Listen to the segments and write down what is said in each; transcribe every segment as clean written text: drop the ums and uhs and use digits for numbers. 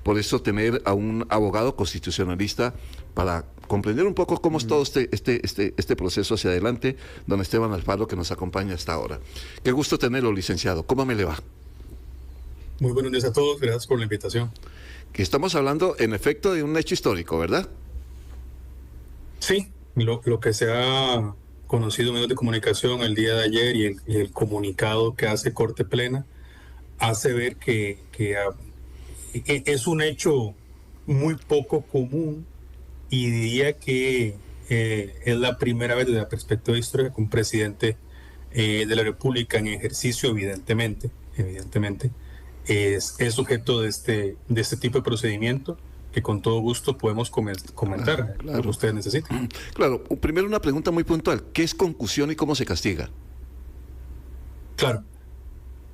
Por eso tener a un abogado constitucionalista para comprender un poco cómo es todo este proceso hacia adelante, don Esteban Alfaro, que nos acompaña hasta ahora. Qué gusto tenerlo, licenciado. ¿Cómo me le va? Muy buenos días a todos, gracias por la invitación. Que estamos hablando, en efecto, de un hecho histórico, ¿verdad? Sí, lo que se ha conocido en medios de comunicación el día de ayer y el comunicado que hace Corte Plena hace ver que es un hecho muy poco común y diría que es la primera vez desde la perspectiva histórica que un presidente de la República en ejercicio, evidentemente, es sujeto de este tipo de procedimiento que con todo gusto podemos comentar lo que ustedes necesiten. Claro, primero una pregunta muy puntual. ¿Qué es concusión y cómo se castiga? Claro,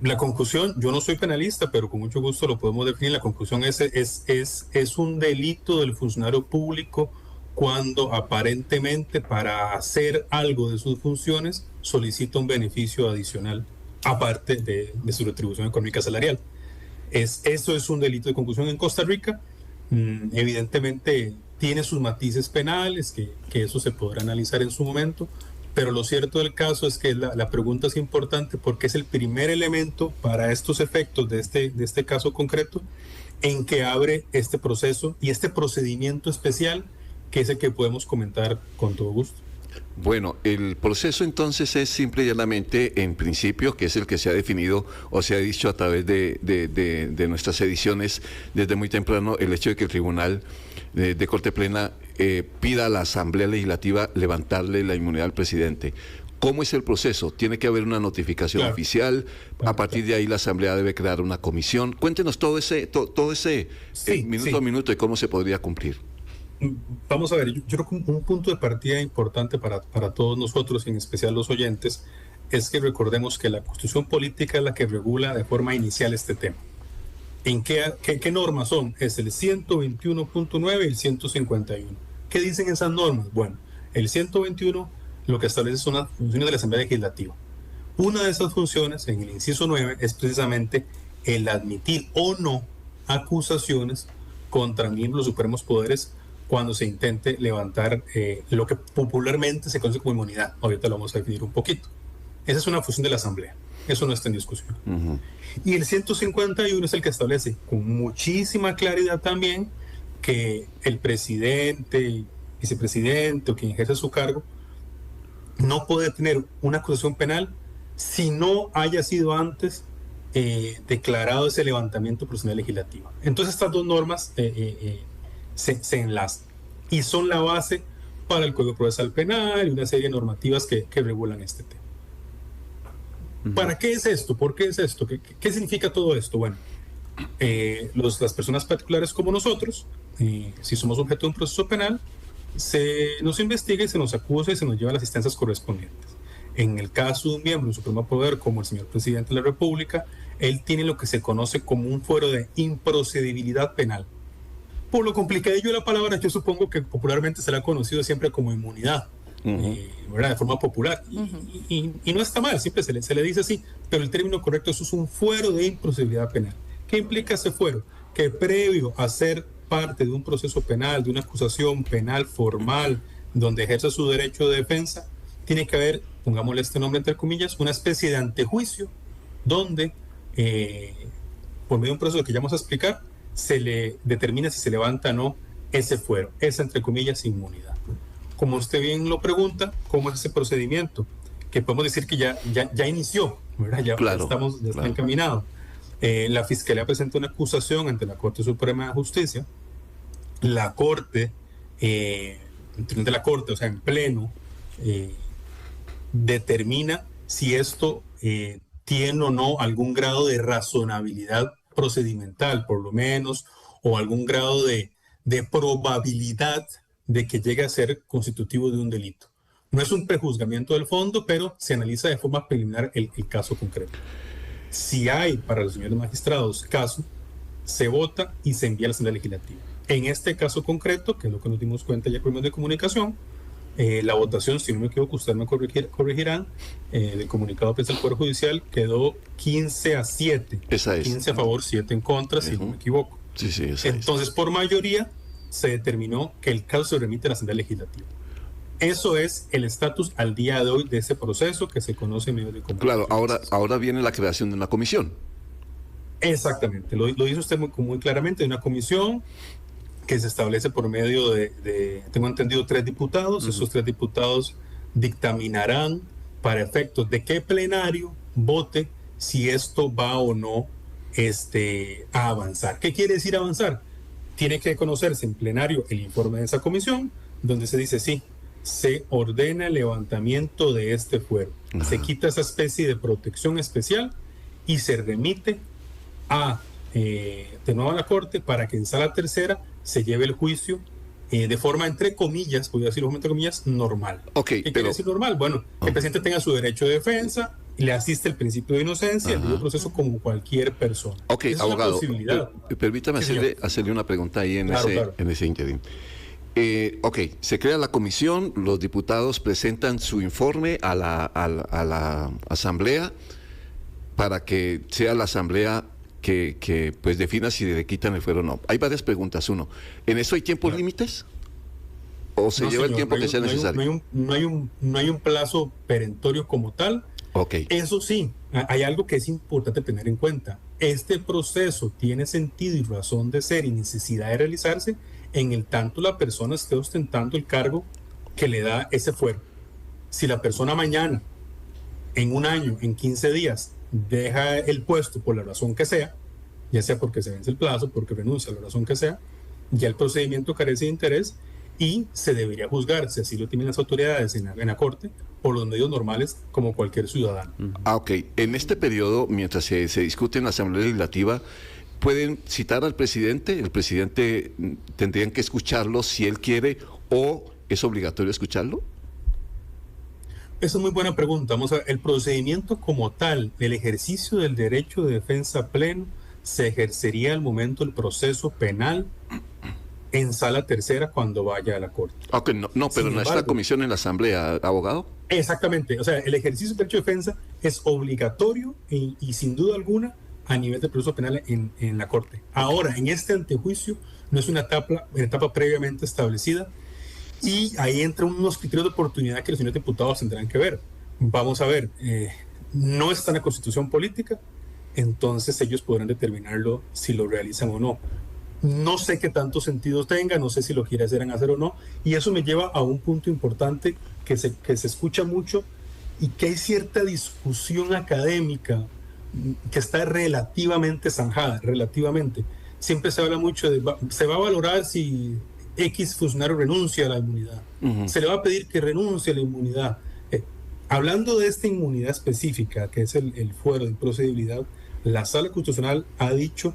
la concusión, yo no soy penalista, pero con mucho gusto lo podemos definir. La concusión es un delito del funcionario público cuando aparentemente para hacer algo de sus funciones solicita un beneficio adicional aparte de su retribución económica salarial. Eso es un delito de concusión en Costa Rica. Evidentemente tiene sus matices penales, que eso se podrá analizar en su momento, pero lo cierto del caso es que la pregunta es importante porque es el primer elemento para estos efectos de este caso concreto en que abre este proceso y este procedimiento especial que es el que podemos comentar con todo gusto. Bueno, el proceso entonces es simple y llanamente, en principio, que es el que se ha definido o se ha dicho a través de nuestras ediciones desde muy temprano, el hecho de que el Tribunal de Corte Plena pida a la Asamblea Legislativa levantarle la inmunidad al presidente. ¿Cómo es el proceso? Tiene que haber una notificación oficial, a partir de ahí la Asamblea debe crear una comisión. Cuéntenos todo ese minuto a minuto de cómo se podría cumplir. Vamos a ver, yo creo que un punto de partida importante para todos nosotros, en especial los oyentes, es que recordemos que la Constitución Política es la que regula de forma inicial este tema. ¿En qué normas son? Es el 121.9 y el 151. ¿Qué dicen esas normas? Bueno, el 121 lo que establece son las funciones de la Asamblea Legislativa. Una de esas funciones, en el inciso 9, es precisamente el admitir o no acusaciones contra miembros de los supremos poderes cuando se intente levantar lo que popularmente se conoce como inmunidad. Ahorita lo vamos a definir un poquito. Esa es una función de la Asamblea. Eso no está en discusión. Y el 151 es el que establece con muchísima claridad también que el presidente, vicepresidente o quien ejerce su cargo no puede tener una acusación penal si no haya sido antes declarado ese levantamiento profesional legislativo. Entonces estas dos normas se enlazan y son la base para el Código Procesal Penal y una serie de normativas que regulan este tema. ¿Para qué es esto? ¿Por qué es esto? ¿Qué significa todo esto? Bueno, las personas particulares como nosotros, si somos objeto de un proceso penal, se nos investiga y se nos acusa y se nos lleva a las instancias correspondientes. En el caso de un miembro del Supremo Poder, como el señor presidente de la República, él tiene lo que se conoce como un fuero de improcedibilidad penal. Por lo complicadillo de la palabra, yo supongo que popularmente se la ha conocido siempre como inmunidad, ¿verdad? De forma popular. Y no está mal, siempre se le dice así, pero el término correcto eso es un fuero de improcedibilidad penal. ¿Qué implica ese fuero? Que previo a ser parte de un proceso penal, de una acusación penal formal, donde ejerce su derecho de defensa, tiene que haber, pongámosle este nombre entre comillas, una especie de antejuicio, donde, por medio de un proceso que ya vamos a explicar, se le determina si se levanta o no ese fuero, esa entre comillas inmunidad. Como usted bien lo pregunta, ¿cómo es ese procedimiento? Que podemos decir que ya inició, ¿verdad? Ya está encaminado. La Fiscalía presenta una acusación ante la Corte Suprema de Justicia. La Corte, o sea, en pleno, determina si esto tiene o no algún grado de razonabilidad procedimental, por lo menos, o algún grado de probabilidad de que llegue a ser constitutivo de un delito. No es un prejuzgamiento del fondo, pero se analiza de forma preliminar el caso concreto. Si hay para los señores magistrados caso, se vota y se envía a la Asamblea Legislativa. En este caso concreto, que es lo que nos dimos cuenta ya por medios de comunicación, la votación, si no me equivoco, ustedes me corregirán, del comunicado de prensa del Poder Judicial quedó 15-7. Esa es. 15 a favor, 7 en contra, si no me equivoco. Sí, sí, Entonces, por mayoría, se determinó que el caso se remite a la Asamblea Legislativa. Eso es el estatus al día de hoy de ese proceso que se conoce en medios de comunicación. Claro, ahora viene la creación de una comisión. Exactamente, lo dice usted muy claramente, hay una comisión que se establece por medio tengo entendido, 3 diputados. Esos 3 diputados dictaminarán para efectos de qué plenario vote si esto va o no a avanzar. ¿Qué quiere decir avanzar? Tiene que conocerse en plenario el informe de esa comisión, donde se dice, sí, se ordena el levantamiento de este fuero. Se quita esa especie de protección especial y se remite de nuevo a la Corte para que en sala tercera se lleve el juicio de forma, entre comillas, voy a decirlo entre comillas, normal. ¿Qué quiere decir normal? Bueno, que el presidente tenga su derecho de defensa, le asiste el principio de inocencia, el debido proceso como cualquier persona. Esa abogado, es una permítame hacerle una pregunta ahí en ese interín. Se crea la comisión, los diputados presentan su informe a la asamblea para que sea la asamblea que pues defina si le quitan el fuero o no. Hay varias preguntas. Uno, ¿en eso hay tiempos límites? ¿O se lleva el tiempo que sea necesario? No hay un plazo perentorio como tal. Eso sí, hay algo que es importante tener en cuenta. Este proceso tiene sentido y razón de ser y necesidad de realizarse en el tanto la persona esté ostentando el cargo que le da ese fuero. Si la persona mañana, en un año, en 15 días, deja el puesto por la razón que sea, ya sea porque se vence el plazo, porque renuncia, la razón que sea, ya el procedimiento carece de interés y se debería juzgar, si así lo tienen las autoridades en la Corte, por los medios normales como cualquier ciudadano. En este periodo, mientras se discute en la Asamblea Legislativa, ¿pueden citar al presidente? ¿El presidente tendrían que escucharlo si él quiere o es obligatorio escucharlo? Esa es muy buena pregunta. Vamos a ver, el procedimiento como tal, el ejercicio del derecho de defensa pleno, se ejercería al momento del proceso penal en sala tercera cuando vaya a la Corte. Pero no está comisión en la Asamblea, abogado. Exactamente. O sea, el ejercicio del derecho de defensa es obligatorio y sin duda alguna a nivel de proceso penal en la Corte. Ahora, en este antejuicio no es una etapa previamente establecida. Y ahí entran unos criterios de oportunidad que los señores diputados tendrán que ver. Vamos a ver, no está en la Constitución política, entonces ellos podrán determinarlo si lo realizan o no. No sé qué tanto sentido tenga, no sé si lo quieran hacer o no, y eso me lleva a un punto importante que se escucha mucho y que hay cierta discusión académica que está relativamente zanjada, relativamente. Siempre se habla mucho se va a valorar si X funcionario renuncia a la inmunidad. Se le va a pedir que renuncie a la inmunidad. Hablando de esta inmunidad específica, que es el fuero de improcedibilidad, la Sala Constitucional ha dicho,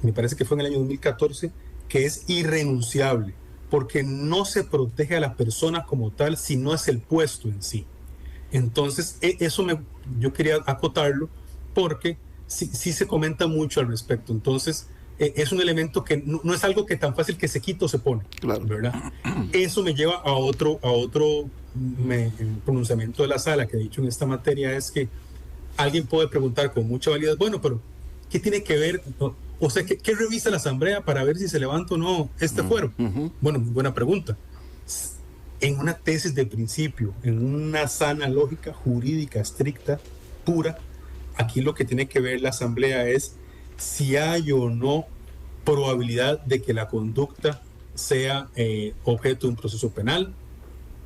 me parece que fue en el año 2014, que es irrenunciable, porque no se protege a la persona como tal, sino es el puesto en sí. Entonces, yo quería acotarlo, porque sí se comenta mucho al respecto. Entonces, es un elemento que no es algo que tan fácil que se quita o se pone, ¿verdad? Eso me lleva a otro pronunciamiento de la sala que ha dicho en esta materia, es que alguien puede preguntar con mucha validez, bueno, pero ¿qué tiene que ver? O sea, ¿qué revisa la Asamblea para ver si se levanta o no este fuero? Bueno, muy buena pregunta. En una tesis de principio, en una sana lógica jurídica estricta, pura, aquí lo que tiene que ver la Asamblea es si hay o no probabilidad de que la conducta sea objeto de un proceso penal,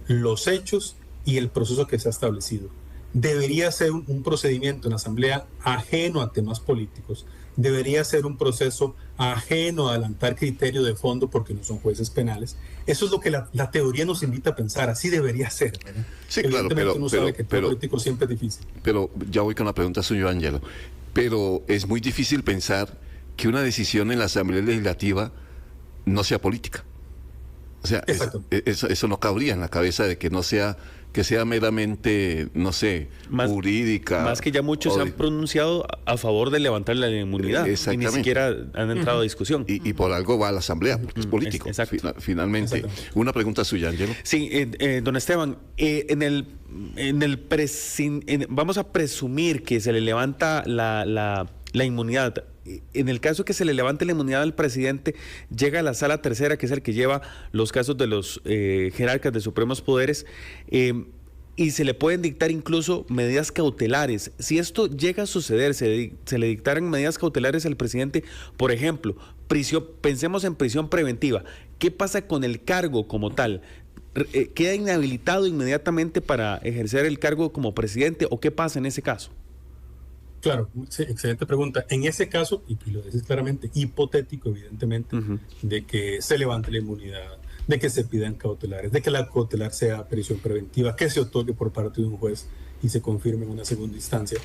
los hechos y el proceso que se ha establecido. Debería ser un procedimiento en la Asamblea ajeno a temas políticos, debería ser un proceso ajeno a adelantar criterios de fondo porque no son jueces penales. Eso es lo que la teoría nos invita a pensar, así debería ser, ¿verdad? Sí, claro, pero uno sabe que el político siempre es difícil. Pero ya voy con la pregunta suya, Ángelo. Pero es muy difícil pensar que una decisión en la Asamblea Legislativa no sea política. O sea, eso no cabría en la cabeza de que que sea meramente, no sé, jurídica. Más que ya muchos se han pronunciado a favor de levantar la inmunidad y ni siquiera han entrado a discusión. Y por algo va a la Asamblea, porque es político. Finalmente. Una pregunta suya, Ángelo. Sí, don Esteban, vamos a presumir que se le levanta la inmunidad. en el caso que se le levante la inmunidad al presidente, llega a la sala tercera, que es el que lleva los casos de los jerarcas de supremos poderes, y se le pueden dictar incluso medidas cautelares. Si esto llega a suceder, se le dictaran medidas cautelares al presidente, por ejemplo, pensemos en prisión preventiva. ¿Qué pasa con el cargo como tal? ¿Queda inhabilitado inmediatamente para ejercer el cargo como presidente o qué pasa en ese caso? Claro, sí, excelente pregunta. En ese caso, y lo dices claramente, hipotético evidentemente, de que se levante la inmunidad, de que se pidan cautelares, de que la cautelar sea prisión preventiva, que se otorgue por parte de un juez y se confirme en una segunda instancia.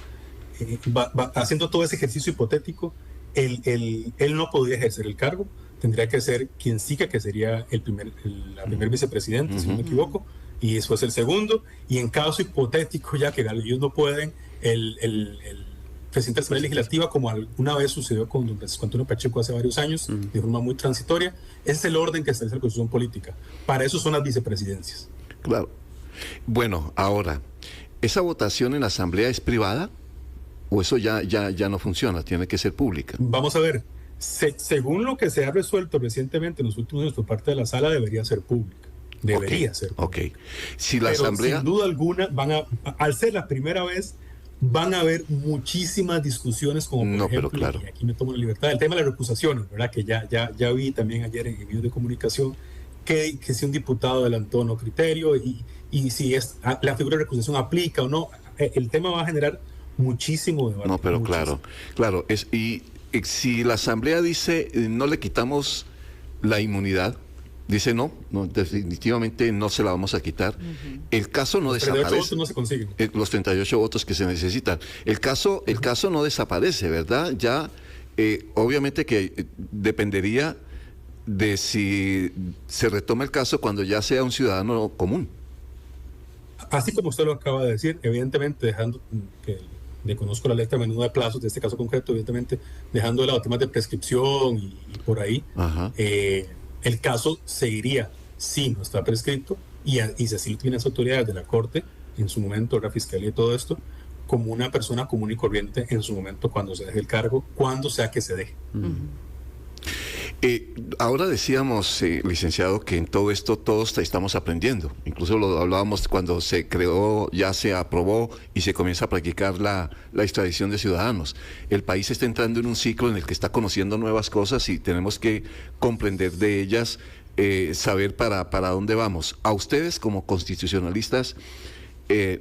Haciendo todo ese ejercicio hipotético, él no podría ejercer el cargo, tendría que ser quien siga, que sería la primer vicepresidente, si no me equivoco, y después el segundo, y en caso hipotético, ya que ellos no pueden, el presidente de la Asamblea Legislativa, como alguna vez sucedió con don Francisco Antonio Pacheco hace varios años, de forma muy transitoria. Ese es el orden que establece la Constitución Política. Para eso son las vicepresidencias. Claro. Bueno, ahora, ¿esa votación en la Asamblea es privada? ¿O eso ya no funciona? ¿Tiene que ser pública? Vamos a ver. Según lo que se ha resuelto recientemente en los últimos años por parte de la Sala, debería ser pública. Debería ser pública. Ok. Si la Asamblea... sin duda alguna, al ser la primera vez, van a haber muchísimas discusiones, como por ejemplo, pero claro, y aquí me tomo la libertad, el tema de las recusaciones, ¿verdad? Que ya vi también ayer en medios de comunicación que si un diputado adelantó o no criterio y si la figura de recusación aplica o no, el tema va a generar muchísimo debate. No, pero muchísimo. claro, y si la Asamblea dice no le quitamos la inmunidad, dice no, definitivamente no se la vamos a quitar. El caso no desaparece. Los 38 votos no se consiguen. Los 38 votos que se necesitan. El caso no desaparece, ¿verdad? Ya, obviamente que dependería de si se retoma el caso cuando ya sea un ciudadano común. Así como usted lo acaba de decir, evidentemente dejando que desconozco la letra menuda de plazos de este caso concreto, evidentemente dejando de lado temas de prescripción y por ahí. El caso seguiría, si no está prescrito, y si así lo tienen las autoridades de la Corte, en su momento, la Fiscalía y todo esto, como una persona común y corriente en su momento cuando se deje el cargo, cuando sea que se deje. Ahora decíamos, licenciado, que en todo esto todos estamos aprendiendo. Incluso lo hablábamos cuando se creó, ya se aprobó y se comienza a practicar la extradición de ciudadanos. El país está entrando en un ciclo en el que está conociendo nuevas cosas y tenemos que comprender de ellas, saber para dónde vamos. A ustedes como constitucionalistas,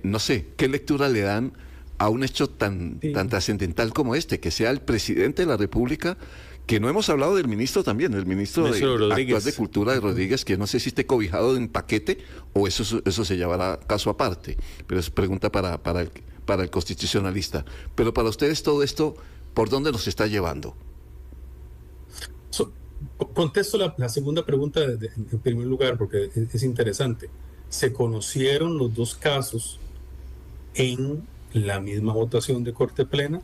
no sé, ¿qué lectura le dan a un hecho tan trascendental como este, que sea el presidente de la República? Que no hemos hablado del ministro también, el ministro actual de Cultura de Rodríguez, que no sé si esté cobijado en paquete o eso se llevará caso aparte, pero es pregunta para el constitucionalista. Pero para ustedes todo esto, ¿por dónde nos está llevando? Contesto la segunda pregunta en primer lugar, porque es interesante. Se conocieron los dos casos en la misma votación de Corte Plena,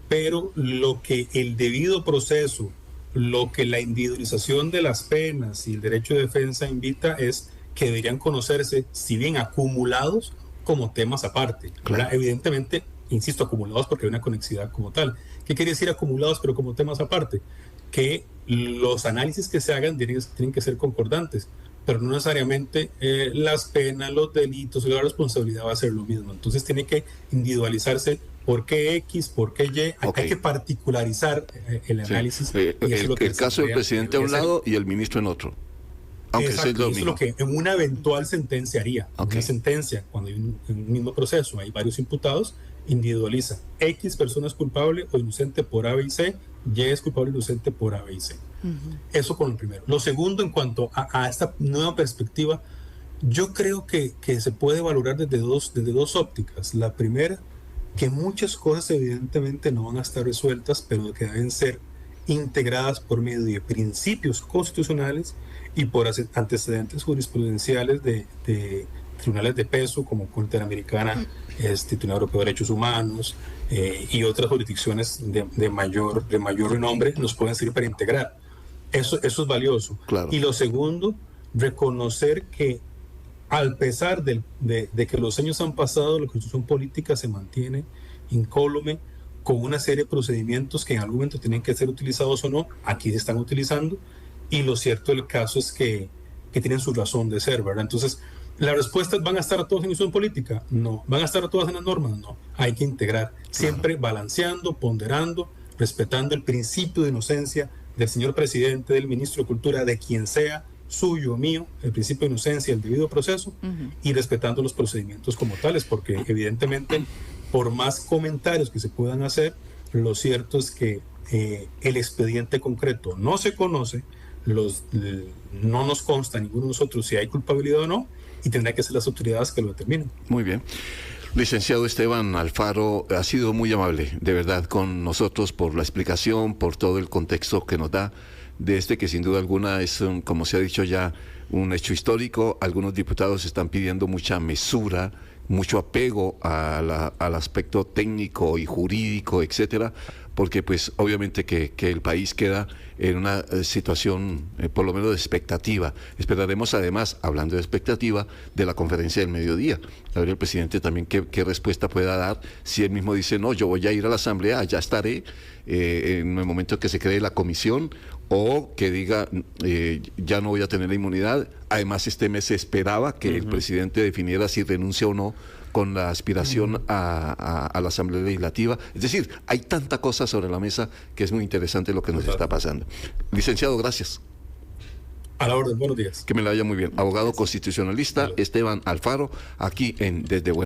pero lo que el debido proceso, lo que la individualización de las penas y el derecho de defensa invita es que deberían conocerse, si bien acumulados, como temas aparte. Claro. Evidentemente, insisto, acumulados porque hay una conexidad como tal. ¿Qué quiere decir acumulados pero como temas aparte? Que los análisis que se hagan tienen que ser concordantes, pero no necesariamente las penas, los delitos y la responsabilidad va a ser lo mismo. Entonces tiene que individualizarse por qué X, por qué Y. Hay que particularizar el análisis. Sí. El caso del presidente a un lado y el ministro en otro. Aunque exacto, sea lo eso es lo que en una eventual sentencia haría. Una sentencia, cuando hay un mismo proceso, hay varios imputados, individualiza. X persona es culpable o inocente por A, B y C, Y es culpable o inocente por A, B y C. Eso con el primero. Lo segundo, en cuanto a esta nueva perspectiva, yo creo que se puede valorar desde dos ópticas. La primera, que muchas cosas evidentemente no van a estar resueltas, pero que deben ser integradas por medio de principios constitucionales y por antecedentes jurisprudenciales de tribunales de peso como Corte Interamericana, Tribunal Europeo de Derechos Humanos y otras jurisdicciones de mayor renombre nos pueden servir para integrar. Eso es valioso. Claro. Y lo segundo, reconocer que al pesar de que los años han pasado, la Constitución política se mantiene incólume con una serie de procedimientos que en algún momento tienen que ser utilizados o no, aquí se están utilizando, y lo cierto del caso es que tienen su razón de ser, ¿verdad? Entonces, ¿las respuestas van a estar todas en la institución política? No. ¿Van a estar todas en las normas? No. Hay que integrar, siempre balanceando, ponderando, respetando el principio de inocencia del señor presidente, del ministro de Cultura, de quien sea, suyo o mío, el principio de inocencia, el debido proceso, y respetando los procedimientos como tales, porque evidentemente, por más comentarios que se puedan hacer, lo cierto es que el expediente concreto no se conoce, no nos consta a ninguno de nosotros si hay culpabilidad o no, y tendrá que ser las autoridades que lo determinen. Muy bien. Licenciado Esteban Alfaro, ha sido muy amable, de verdad, con nosotros por la explicación, por todo el contexto que nos da de que sin duda alguna es, como se ha dicho ya, un hecho histórico. Algunos diputados están pidiendo mucha mesura, mucho apego al aspecto técnico y jurídico, etcétera, porque pues obviamente que el país queda en una situación por lo menos de expectativa. Esperaremos además, hablando de expectativa, de la conferencia del mediodía. A ver el presidente también qué respuesta pueda dar, si él mismo dice, no, yo voy a ir a la asamblea, ya estaré en el momento que se cree la comisión, o que diga, ya no voy a tener la inmunidad. Además, este mes se esperaba que el presidente definiera si renuncia o no con la aspiración a la Asamblea Legislativa. Es decir, hay tanta cosa sobre la mesa que es muy interesante lo que nos está pasando. Licenciado, gracias. A la orden, buenos días. Que me la vaya muy bien. Abogado constitucionalista Esteban Alfaro, aquí en Desde Buenos